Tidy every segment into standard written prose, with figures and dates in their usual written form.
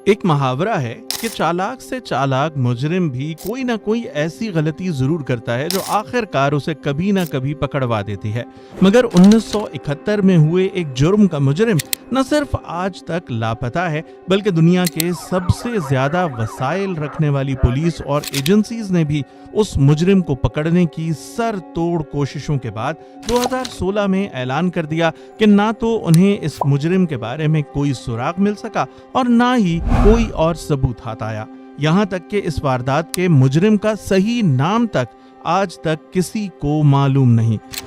ایک محاورہ ہے کہ چالاک سے چالاک مجرم بھی کوئی نہ کوئی ایسی غلطی ضرور کرتا ہے جو آخر کار اسے کبھی نہ کبھی پکڑوا دیتی ہے، مگر 1971 میں ہوئے ایک جرم کا مجرم نہ صرف آج تک لاپتہ ہے بلکہ دنیا کے سب سے زیادہ وسائل رکھنے والی پولیس اور ایجنسیز نے بھی اس مجرم کو پکڑنے کی سر توڑ کوششوں کے بعد 2016 میں اعلان کر دیا کہ نہ تو انہیں اس مجرم کے بارے میں کوئی سراغ مل سکا اور نہ ہی کوئی اور ثبوت ہاتھ آیا، یہاں تک کہ اس واردات کے مجرم کا صحیح نام تک آج تک کسی کو معلوم نہیں۔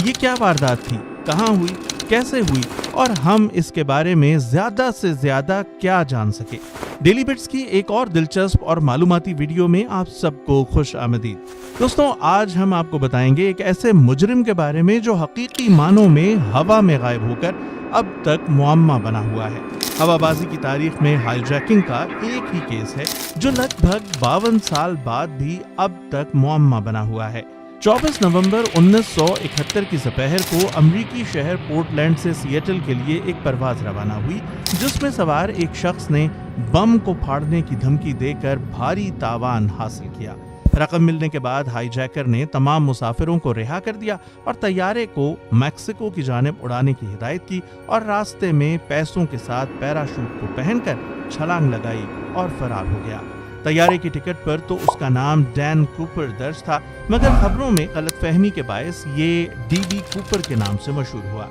یہ کیا واردات تھی، کہاں ہوئی، کیسے ہوئی اور ہم اس کے بارے میں زیادہ سے زیادہ کیا جان سکے؟ ڈیلی بٹس کی ایک اور دلچسپ اور معلوماتی ویڈیو میں آپ سب کو خوش آمدید۔ دوستوں، آج ہم آپ کو بتائیں گے ایک ایسے مجرم کے بارے میں جو حقیقی معنوں میں ہوا میں غائب ہو کر اب تک معمہ بنا ہوا ہے۔ ہوا بازی کی تاریخ میں ہائی جیکنگ کا ایک ہی کیس ہے جو لگ بھگ 52 سال بعد بھی اب تک معمہ بنا ہوا ہے۔ 24 نومبر 1971 کی دوپہر کو امریکی شہر پورٹ لینڈ سے سیٹل کے لیے ایک پرواز روانہ ہوئی جس میں سوار ایک شخص نے بم کو پھاڑنے کی دھمکی دے کر بھاری تاوان حاصل کیا۔ رقم ملنے کے بعد ہائی جیکر نے تمام مسافروں کو رہا کر دیا اور طیارے کو میکسیکو کی جانب اڑانے کی ہدایت کی اور راستے میں پیسوں کے ساتھ پیراشوٹ کو پہن کر چھلانگ لگائی اور فرار ہو گیا۔ طیارے کی ٹکٹ پر تو اس کا نام ڈین کوپر درج تھا، مگر خبروں میں غلط فہمی کے باعث یہ ڈی بی کوپر کے نام سے مشہور ہوا۔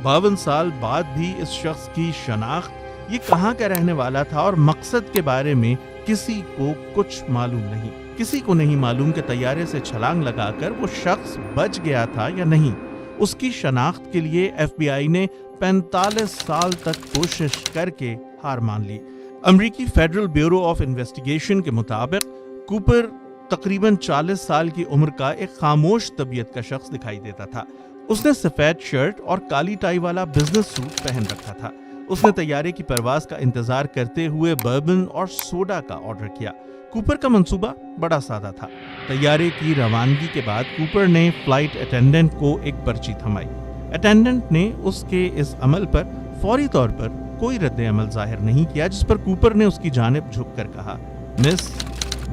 52 سال بعد بھی اس شخص کی شناخت، یہ کہاں کا رہنے والا تھا اور مقصد کے بارے میں کسی کو کچھ معلوم نہیں۔ کسی کو نہیں معلوم کہ طیارے سے چھلانگ لگا کر وہ شخص بچ گیا تھا یا نہیں۔ اس کی شناخت کے لیے ایف بی آئی نے 45 سال تک کوشش کر کے ہار مان لی۔ امریکی فیڈرل بیورو آف انویسٹیگیشن کے مطابق کوپر تقریباً 40 سال کی عمر کا ایک خاموش طبیعت کا شخص دکھائی دیتا تھا۔ اس نے سفید شرٹ اور کالی ٹائی والا بزنس سوٹ پہن رکھا تھا۔ اس نے طیارے کی پرواز کا انتظار کرتے ہوئے بربن اور سوڈا کا آرڈر کیا۔ کوپر کا منصوبہ بڑا سادہ تھا۔ طیارے کی روانگی کے بعد کوپر نے فلائٹ اٹینڈنٹ کو ایک پرچی تھمائی۔ اٹینڈنٹ نے اس کے اس عمل پر فوری طور پر کوئی رد عمل ظاہر نہیں کیا، جس پر کوپر نے اس کی جانب جھک کر کہا، مس،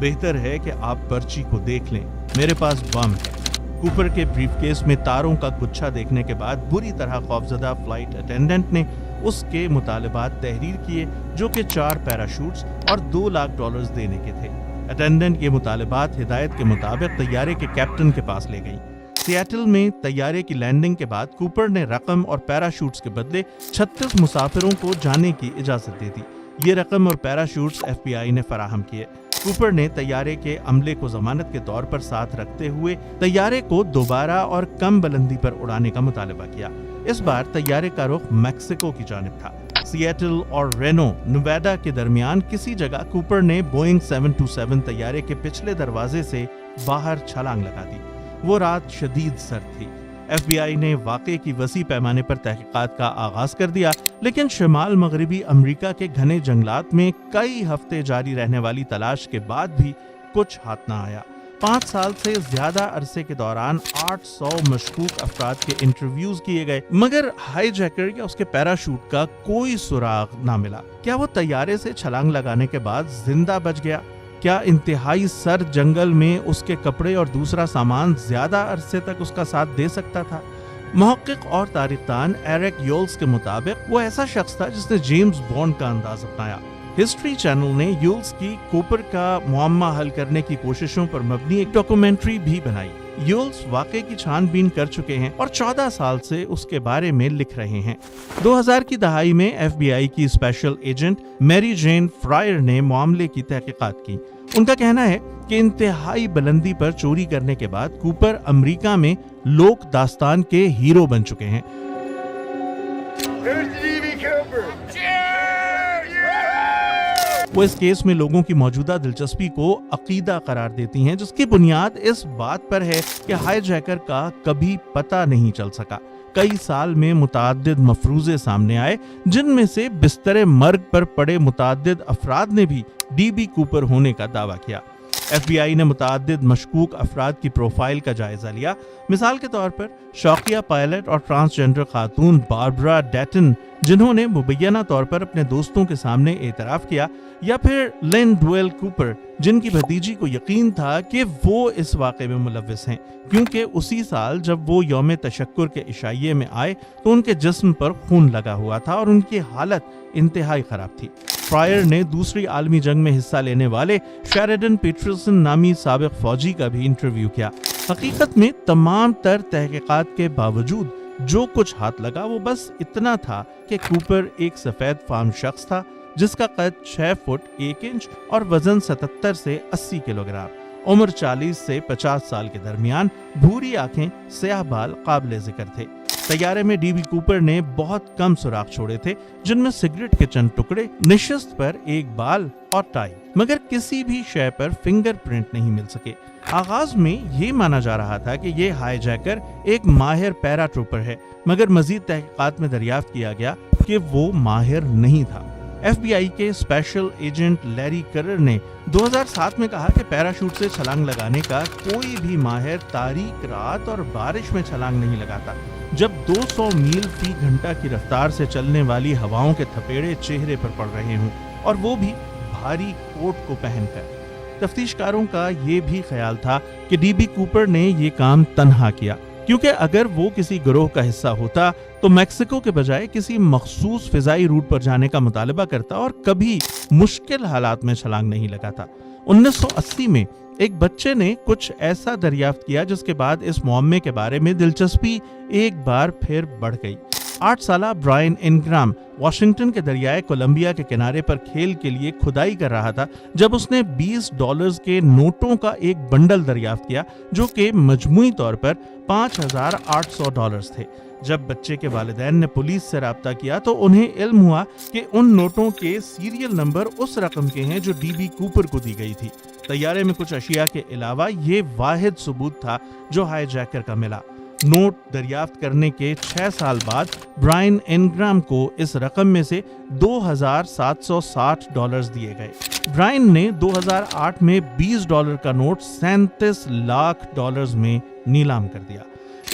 بہتر ہے کہ آپ پرچی کو دیکھ لیں، میرے پاس بم ہے۔ کوپر کے بریف کیس میں تاروں کا گچھا دیکھنے کے بعد بری طرح خوفزدہ فلائٹ اٹینڈنٹ نے اس کے مطالبات تحریر کیے جو کہ 4 پیراشوٹس اور $2 لاکھ دینے کے تھے۔ اٹینڈنٹ یہ مطالبات ہدایت کے مطابق طیارے کے کیپٹن کے پاس لے گئی۔ سیٹل میں طیارے کی لینڈنگ کے بعد کوپر نے رقم اور پیراشوٹس کے بدلے 36 مسافروں کو جانے کی اجازت دے دی۔ یہ رقم اور پیراشوٹس ایف بی آئی نے فراہم کیے۔ کوپر نے طیارے کے عملے کو ضمانت کے طور پر ساتھ رکھتے ہوئے طیارے کو دوبارہ اور کم بلندی پر اڑانے کا مطالبہ کیا۔ اس بار طیارے کا رخ میکسیکو کی جانب تھا۔ سیٹل اور رینو، نیواڈا کے درمیان کسی جگہ کوپر نے بوئنگ 727 طیارے کے پچھلے دروازے سے باہر چھلانگ لگا دی۔ وہ رات شدید سرد تھی۔ ایف بی آئی نے واقعے کی وسیع پیمانے پر تحقیقات کا آغاز کر دیا، لیکن شمال مغربی امریکا کے گھنے جنگلات میں کئی ہفتے جاری رہنے والی تلاش کے بعد بھی کچھ ہاتھ نہ آیا۔ 5 سال سے زیادہ عرصے کے دوران 800 مشکوک افراد کے انٹرویوز کیے گئے، مگر ہائی جیکر یا اس کے پیراشوٹ کا کوئی سراغ نہ ملا۔ کیا وہ طیارے سے چھلانگ لگانے کے بعد زندہ بچ گیا؟ کیا انتہائی سرد جنگل میں اس کے کپڑے اور دوسرا سامان زیادہ عرصے تک اس کا ساتھ دے سکتا تھا؟ محقق اور تاریخ دان ایرک یولز کے مطابق وہ ایسا شخص تھا جس نے جیمز بانڈ کا انداز اپنایا۔ ہسٹری چینل نے یولز کی کوپر کا معمہ حل کرنے کی کوششوں پر مبنی ایک ڈاکومنٹری بھی بنائی۔ یولز واقعے کی چھان بین کر چکے ہیں اور 14 سال سے اس کے بارے میں لکھ رہے ہیں۔ 2000 کی دہائی میں ایف بی آئی کی اسپیشل ایجنٹ میری جین فرائر نے معاملے کی تحقیقات کی۔ ان کا کہنا ہے کہ انتہائی بلندی پر چوری کرنے کے بعد کوپر امریکہ میں لوک داستان کے ہیرو بن چکے ہیں۔ वो इस केस में लोगों की मौजूदा दिलचस्पी को अकीदा करार देती हैं, जिसकी बुनियाद इस बात पर है कि हाईजैकर का कभी पता नहीं चल सका। कई साल में मुतअद्दिद मफरूज़े सामने आए, जिनमें से बिस्तरे मर्ग पर पड़े मुतअद्दिद अफराद ने भी डीबी कूपर होने का दावा किया। FBI ने मुतअद्दिद मशकूक अफराद की प्रोफाइल का जायजा लिया। मिसाल के तौर पर शौकिया पायलट और ट्रांसजेंडर खातून बारबरा डेटन, जिन्होंने मुबैना तौर पर अपने दोस्तों के सामने एतराफ़ किया, या फिर लिन डुएल कूपर, जिनकी भतीजी को यकीन था कि वो इस वाक़े में मुलव्विस हैं, क्योंकि उसी साल जब वो यौम तशक्कुर के इशाइये में आए तो उनके जिस्म पर खून लगा हुआ था और उनकी हालत इंतहाई ख़राब थी। फ्रायर ने दूसरी आलमी जंग में हिस्सा लेने वाले शेरिडन पीटरसन नामी साबिक फौजी का भी इंटरव्यू किया। हकीकत में तमाम तर तहकीकात के बावजूद जो कुछ हाथ लगा वो बस इतना था कि कूपर एक सफ़ेद फार्म शख्स था, जिसका कद 6 फुट 1 इंच और वजन 77 से 80 किलोग्राम, उम्र 40 से 50 साल के दरमियान, भूरी आंखें, स्याह बाल काबिल जिक्र थे। तैयारे में डीबी कूपर ने बहुत कम सुराख छोड़े थे, जिनमें सिगरेट के चंद टुकड़े, निशस्त पर एक बाल और टाई, मगर किसी भी शय पर फिंगरप्रिंट नहीं मिल सके। आगाज में ये माना जा रहा था कि ये हाईजैकर एक माहिर पैराट्रूपर है, मगर मजीद तहकीकात में दरियाफ्त किया गया कि वो माहिर नहीं था। FBI के स्पेशल एजेंट लैरी करर ने 2007 में कहा कि पैराशूट से छलांग लगाने का कोई भी माहिर तारीक रात और बारिश में छलांग नहीं लगाता, जब 200 मील फी घंटा की रफ्तार से चलने वाली हवाओं के थपेड़े चेहरे पर पड़ रहे हों, और वो भी भारी कोट को पहनकर। तफ्तीशकारों का ये भी ख्याल था कि डीबी कूपर ने ये काम तन्हा किया, क्योंकि अगर वो किसी गिरोह का हिस्सा होता तो मैक्सिको के बजाय किसी मखसूस फिजाई रूट पर जाने का मुतालबा करता और कभी मुश्किल हालात में छलांग नहीं लगाता। 1980 में एक बच्चे ने कुछ ऐसा दरियाफ्त किया जिसके बाद इस मुअम्मे के बारे में दिलचस्पी एक बार फिर बढ़ गई। 8 साला ब्रायन इनग्राम वाशिंगटन के दरियाए कोलंबिया के किनारे पर खेल के लिए खुदाई कर रहा था, जब उसने $20 के नोटों का एक बंडल दरियाफ्त किया, जो कि मजमूई तौर पर $5,800 थे। जब बच्चे के वालिदैन ने पुलिस से राब्ता किया तो उन्हें इल्म हुआ कि उन नोटों के सीरियल नंबर उस रकम के हैं जो डीबी कूपर को दी गई थी। तैयारे में कुछ अशिया के अलावा ये वाहिद सबूत था जो हाईजैकर का मिला। नोट दरियाफ्त करने के 6 साल बाद ब्रायन इनग्राम को इस रकम में से $2,760 दिए गए। ब्रायन ने 2008 में $20 का नोट $37 लाख में नीलाम कर दिया।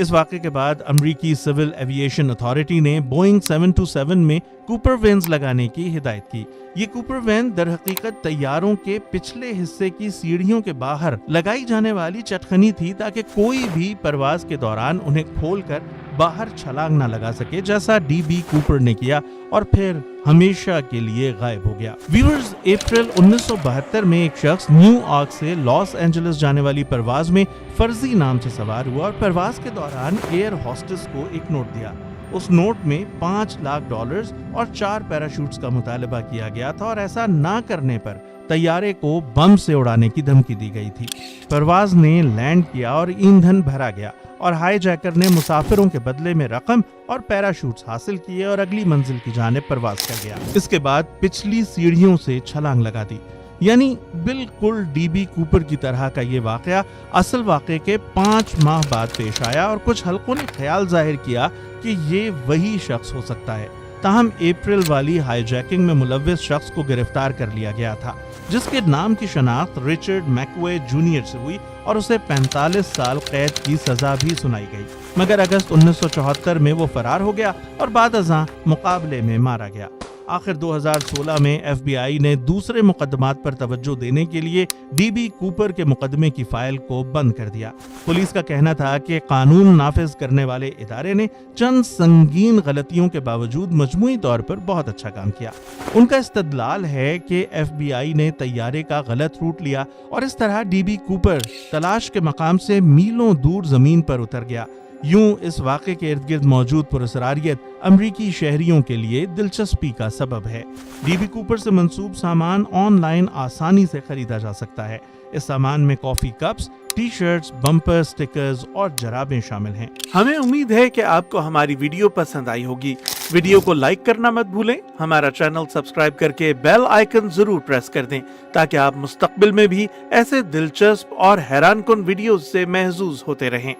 इस वाक़े के बाद अमरीकी सिविल एविएशन अथॉरिटी ने बोइंग 727 में कूपर वेन्स लगाने की हिदायत की। ये कूपर वैन दर हकीकत तैयारों के पिछले हिस्से की सीढ़ियों के बाहर लगाई जाने वाली चटखनी थी, ताकि कोई भी परवाज के दौरान उन्हें खोलकर बाहर छलांग ना लगा सके, जैसा डीबी कूपर ने किया और फिर हमेशा के लिए गायब हो गया। व्यूअर्स, अप्रैल 1972 में एक शख्स न्यूयॉर्क से लॉस एंजलिस जाने वाली परवाज में फर्जी नाम से सवार हुआ और परवाज के दौरान एयर होस्टेस को एक नोट दिया। उस नोट में $5 लाख और 4 पैराशूट्स का मुतालबा किया गया था, और ऐसा ना करने पर तैयारे को बम से उड़ाने की धमकी दी गई थी। परवाज ने लैंड किया और ईंधन भरा गया, और हाईजैकर ने मुसाफिरों के बदले में रकम और पैराशूट्स हासिल किए और अगली मंजिल की जानिब परवाज कर गया। इसके बाद पिछली सीढ़ियों से छलांग लगा दी। यानी बिल्कुल डीबी कूपर की तरह का ये वाकया असल वाक़े के 5 माह बाद पेश आया, और कुछ हल्कों ने ख्याल जाहिर किया कि ये वही शख्स हो सकता है। ताहम अप्रैल वाली हाईजैकिंग में मुलव्विस शख्स को गिरफ्तार कर लिया गया था, जिसके नाम की शनाख्त रिचर्ड मैकवे जूनियर से हुई और उसे 45 साल कैद की सजा भी सुनाई गई। मगर अगस्त 1974 में वो फरार हो गया और बाद अज़ां मुकाबले में मारा गया। आखिर 2016 में FBI ने दूसरे मुकदमात पर तवज्जो देने के लिए डीबी कूपर के मुकदमे की फाइल को बंद कर दिया। पुलिस का कहना था कि कानून नाफिज करने वाले इदारे ने चंद संगीन गलतियों के बावजूद मजमूई तौर पर बहुत अच्छा काम किया। उनका इस्तदलाल है कि FBI ने तैयारे का गलत रूट लिया और इस तरह डीबी कूपर तलाश के मकाम से मीलों दूर जमीन पर उतर गया। यूं इस वाक़े के इर्द गिर्द मौजूद पुरअसरारियत अमरीकी शहरियों के लिए दिलचस्पी का सबब है। डीबी कूपर से मंसूब सामान ऑनलाइन आसानी से खरीदा जा सकता है। इस सामान में coffee cups, T shirts, bumper stickers और जराबें शामिल हैं। हमें उम्मीद है कि आपको हमारी वीडियो पसंद आई होगी। वीडियो को लाइक करना मत भूलें, हमारा चैनल सब्सक्राइब करके बेल आइकन जरूर प्रेस कर दें ताकि आप मुस्तकबिल में भी ऐसे दिलचस्प और हैरानकुन वीडियोस से महजूज होते रहें।